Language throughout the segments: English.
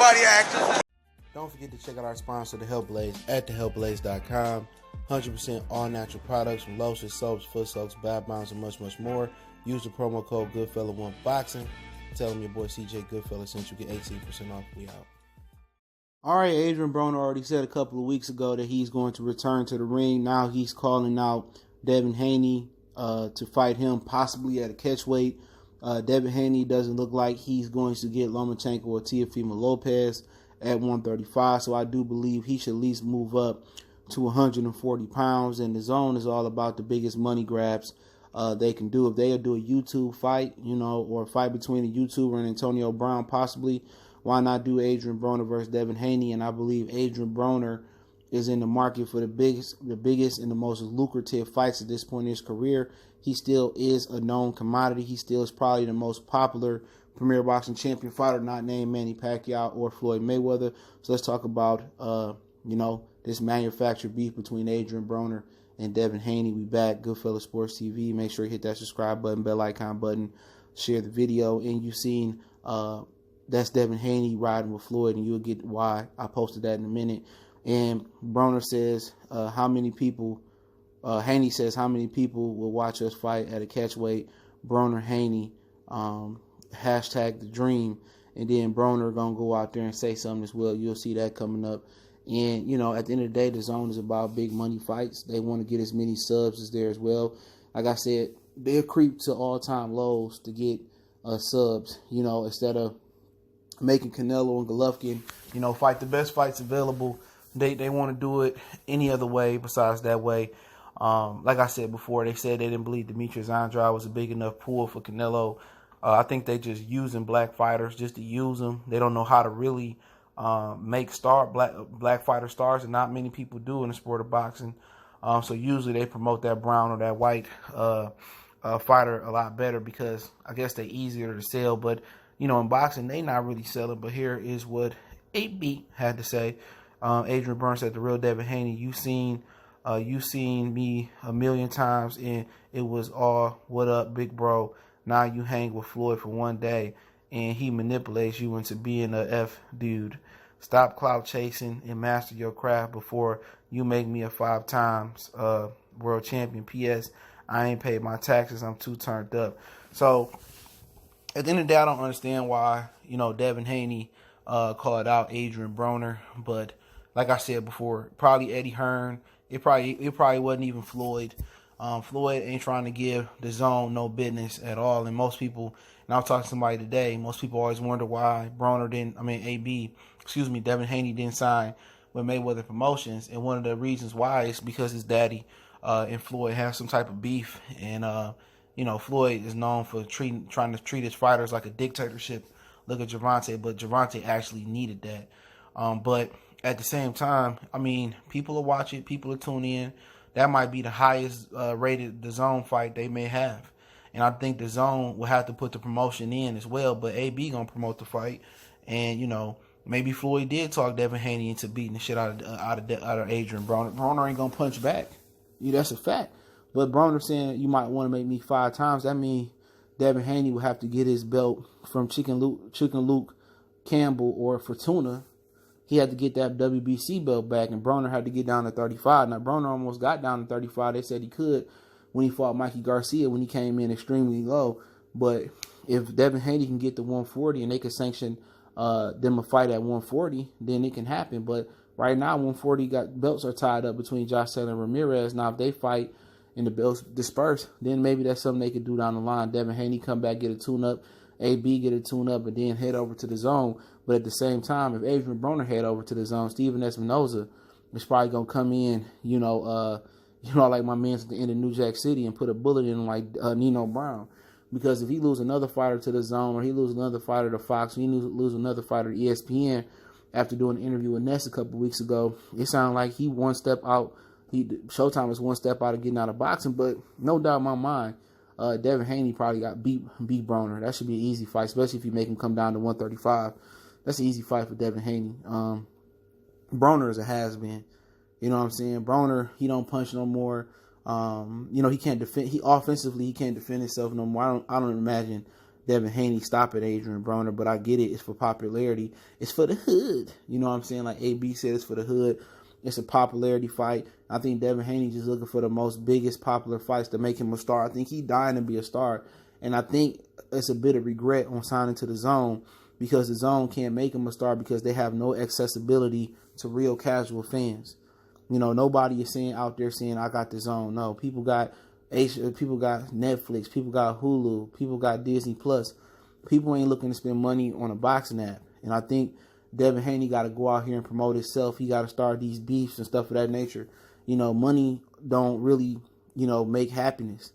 everybody acting. Don't forget to check out our sponsor, The Health Blaze, at thehealthblaze.com. 100% all natural products from lotions, soaps, foot soaks, bath bombs, and much, much more. Use the promo code Goodfella1Boxing. Tell them your boy CJ Goodfella sent you, get 18% off. We out. All right, Adrien Broner already said a couple of weeks ago that he's going to return to the ring. Now he's calling out Devin Haney to fight him possibly at a catchweight. Devin Haney doesn't look like he's going to get Lomachenko or Teofimo Lopez at 135, so I do believe he should at least move up to 140 pounds, and DAZN is all about the biggest money grabs they can do. If they do a YouTube fight, or a fight between a YouTuber and Antonio Brown possibly, why not do Adrien Broner versus Devin Haney? And I believe Adrien Broner is in the market for the biggest and the most lucrative fights at this point in his career. He still is a known commodity. He still is probably the most popular premier boxing champion fighter, not named Manny Pacquiao or Floyd Mayweather. So let's talk about, this manufactured beef between Adrien Broner and Devin Haney. We back, Goodfella Sports TV. Make sure you hit that subscribe button, bell icon button, share the video. And you've seen that's Devin Haney riding with Floyd, and you'll get why. I posted that in a minute. And Broner says Haney says how many people will watch us fight at a catchweight. Broner, Haney, hashtag the dream. And then Broner going to go out there and say something as well. You'll see that coming up. And, at the end of the day, DAZN is about big money fights. They want to get as many subs as there as well. Like I said, they'll creep to all-time lows to get subs, instead of making Canelo and Golovkin, fight the best fights available. They want to do it any other way besides that way. Like I said before, they said they didn't believe Demetrius Andrade was a big enough pool for Canelo. I think they just using black fighters just to use them. They don't know how to really make black fighter stars, and not many people do in the sport of boxing. So usually they promote that brown or that white fighter a lot better because I guess they're easier to sell. But in boxing they not really selling. But here is what AB had to say. Adrien Broner said, "The real Devin Haney, you seen me a million times, and it was all what up, big bro. Now you hang with Floyd for one day, and he manipulates you into being a F dude. Stop clout chasing and master your craft before you make me a 5 times world champion. P.S. I ain't paid my taxes. I'm too turned up." So at the end of the day, I don't understand why Devin Haney called out Adrien Broner, but like I said before, probably Eddie Hearn. It probably wasn't even Floyd. Floyd ain't trying to give DAZN no business at all. And most people, and I was talking to somebody today, most people always wonder why Devin Haney didn't sign with Mayweather Promotions. And one of the reasons why is because his daddy and Floyd have some type of beef. And, Floyd is known for trying to treat his fighters like a dictatorship. Look at Gervonta, but Gervonta actually needed that. But at the same time, people will watch it, people will tune in. That might be the highest rated DAZN fight they may have. And I think DAZN will have to put the promotion in as well. But AB going to promote the fight. And, maybe Floyd did talk Devin Haney into beating the shit out of Adrien Broner. Broner ain't going to punch back. That's a fact. But Broner saying you might want to make me 5 times, that means Devin Haney will have to get his belt from Chicken Luke Campbell or Fortuna. He had to get that WBC belt back, and Broner had to get down to 35. Now, Broner almost got down to 35. They said he could when he fought Mikey Garcia when he came in extremely low. But if Devin Haney can get to 140 and they can sanction them a fight at 140, then it can happen. But right now, 140 belts are tied up between Josh Taylor and Ramirez. Now, if they fight and the belts disperse, then maybe that's something they could do down the line. Devin Haney come back, get a tune-up, AB get a tune-up, and then head over to DAZN. But at the same time, if Adrien Broner head over to DAZN, Steven Espinoza is probably going to come in, like my man's at the end of New Jack City and put a bullet in like Nino Brown. Because if he lose another fighter to DAZN, or he lose another fighter to Fox, or he lose another fighter to ESPN after doing an interview with Ness a couple weeks ago, it sounded like he one step out. Showtime is one step out of getting out of boxing. But no doubt in my mind, Devin Haney probably got beat Broner. That should be an easy fight, especially if you make him come down to 135. That's an easy fight for Devin Haney. Broner is a has-been. You know what I'm saying? Broner, he don't punch no more. He can't defend. He offensively, he can't defend himself no more. I don't imagine Devin Haney stopping Adrien Broner, but I get it. It's for popularity. It's for the hood. You know what I'm saying? Like AB said, it's for the hood. It's a popularity fight. I think Devin Haney just looking for the most biggest popular fights to make him a star. I think he dying to be a star. And I think it's a bit of regret on signing to the DAZN because the DAZN can't make him a star because they have no accessibility to real casual fans. You know, nobody is saying out there saying, I got the DAZN. No, people got Netflix, people got Hulu, people got Disney Plus. People ain't looking to spend money on a boxing app. And I think Devin Haney got to go out here and promote himself. He got to start these beefs and stuff of that nature. You know, money don't really, make happiness.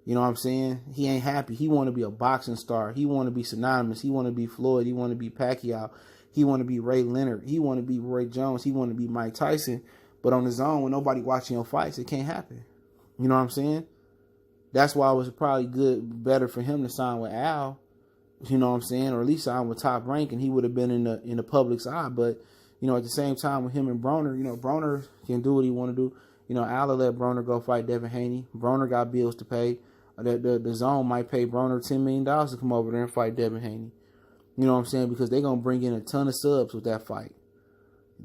You know what I'm saying? He ain't happy. He want to be a boxing star. He want to be synonymous. He want to be Floyd. He want to be Pacquiao. He want to be Ray Leonard. He want to be Roy Jones. He want to be Mike Tyson. But on his own, when nobody watching your fights, it can't happen. You know what I'm saying? That's why it was probably better for him to sign with Al. You know what I'm saying? Or at least sign with Top Rank, and he would have been in the public's eye. But, at the same time with him and Broner, Broner can do what he want to do. Al let Broner go fight Devin Haney. Broner got bills to pay. The DAZN might pay Broner $10 million to come over there and fight Devin Haney. You know what I'm saying? Because they're going to bring in a ton of subs with that fight.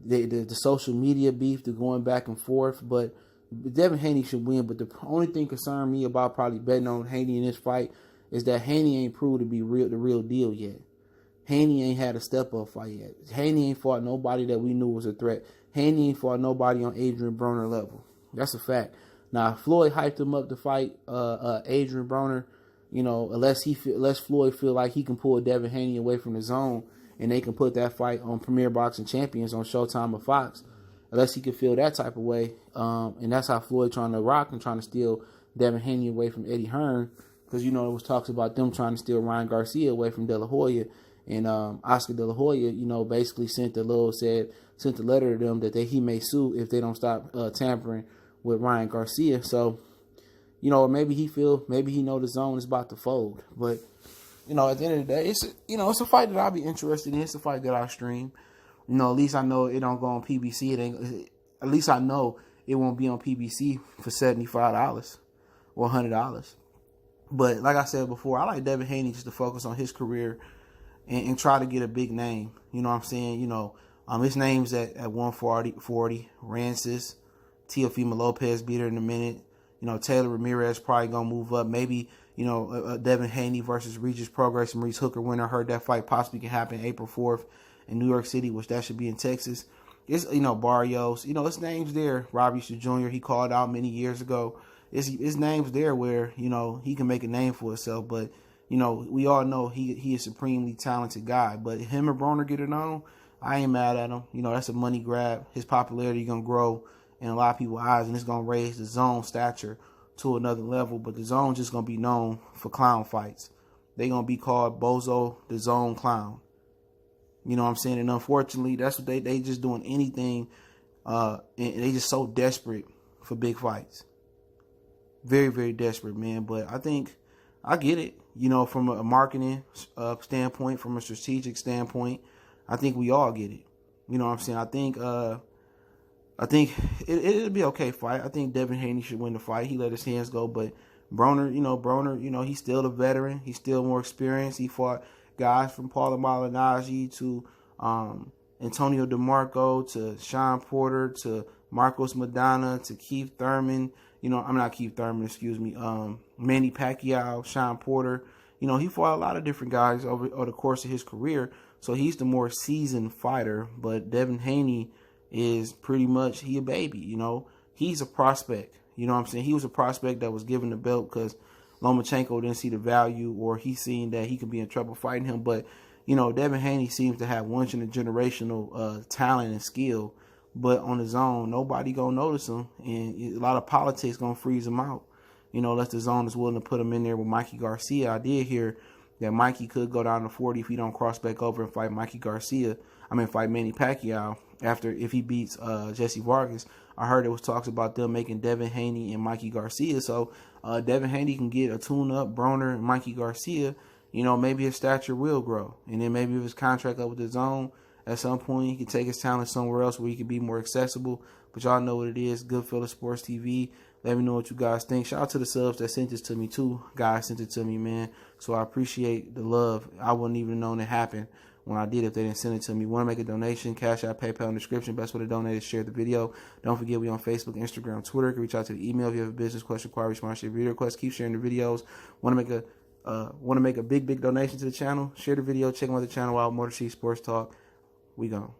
The social media beef, the going back and forth. But Devin Haney should win. But the only thing concerned me about probably betting on Haney in this fight is that Haney ain't proved to be the real deal yet. Haney ain't had a step-up fight yet. Haney ain't fought nobody that we knew was a threat. Haney ain't fought nobody on Adrien Broner level. That's a fact. Now, Floyd hyped him up to fight Adrien Broner, unless Floyd feel like he can pull Devin Haney away from the DAZN and they can put that fight on Premier Boxing Champions on Showtime or Fox, unless he can feel that type of way. And that's how Floyd trying to rock and trying to steal Devin Haney away from Eddie Hearn. Because, there was talks about them trying to steal Ryan Garcia away from De La Hoya. And Oscar De La Hoya, basically sent the letter to them that he may sue if they don't stop tampering with Ryan Garcia. So, maybe he know the DAZN is about to fold. But, at the end of the day, it's a fight that I'll be interested in. It's a fight that I stream. At least I know it don't go on PBC. At least I know it won't be on PBC for $75 or $100. But like I said before, I like Devin Haney just to focus on his career and try to get a big name. You know what I'm saying? His name's at 140, Rancis, Teofimo Lopez beat her in a minute. Taylor Ramirez probably going to move up. Maybe, Devin Haney versus Regis Prograis and Maurice Hooker winner. Heard that fight possibly can happen April 4th in New York City, which that should be in Texas. It's, Barrios. His name's there. Robbie Jr., he called out many years ago. His name's there where, he can make a name for himself. But, we all know he is a supremely talented guy. But him and Broner get it on, I ain't mad at him. That's a money grab. His popularity going to grow in a lot of people's eyes, and it's going to raise the DAZN stature to another level. But the DAZN just going to be known for clown fights. They're going to be called Bozo the DAZN Clown. You know what I'm saying? And unfortunately, that's what they just doing anything. And they just so desperate for big fights. Very, very desperate, man. But I think I get it. From a marketing standpoint, from a strategic standpoint, I think we all get it. You know what I'm saying? I think it'll be okay fight. I think Devin Haney should win the fight. He let his hands go, but Broner, he's still a veteran. He's still more experienced. He fought guys from Paulo Malignaggi to Antonio DeMarco to Sean Porter to Marcos Maidana to Keith Thurman. I'm not Keith Thurman, excuse me. Manny Pacquiao, Sean Porter. He fought a lot of different guys over the course of his career. So he's the more seasoned fighter. But Devin Haney is pretty much, he a baby, He's a prospect. You know what I'm saying? He was a prospect that was given the belt because Lomachenko didn't see the value, or he seen that he could be in trouble fighting him. But, Devin Haney seems to have once-in-a-generational talent and skill. But on his own, nobody going to notice him. And a lot of politics going to freeze him out. Unless the DAZN is willing to put him in there with Mikey Garcia. I did hear that Mikey could go down to 40 if he don't cross back over and fight fight Manny Pacquiao if he beats Jesse Vargas. I heard there was talks about them making Devin Haney and Mikey Garcia. So Devin Haney can get a tune-up Broner and Mikey Garcia. Maybe his stature will grow. And then maybe if his contract up with the DAZN at some point he can take his talent somewhere else where he can be more accessible. But y'all know what it is. Goodfellas Sports TV. Let me know what you guys think. Shout out to the subs that sent this to me too. Guys sent it to me, man. So I appreciate the love. I wouldn't even known it happened when I did if they didn't send it to me. Want to make a donation? Cash App, PayPal in the description. Best way to donate is share the video. Don't forget we on Facebook, Instagram, Twitter. You can reach out to the email if you have a business question, inquiry, sponsorship, video request. Keep sharing the videos. Want to make a big donation to the channel? Share the video. Check out the channel out. Motor City Sports Talk. We gone.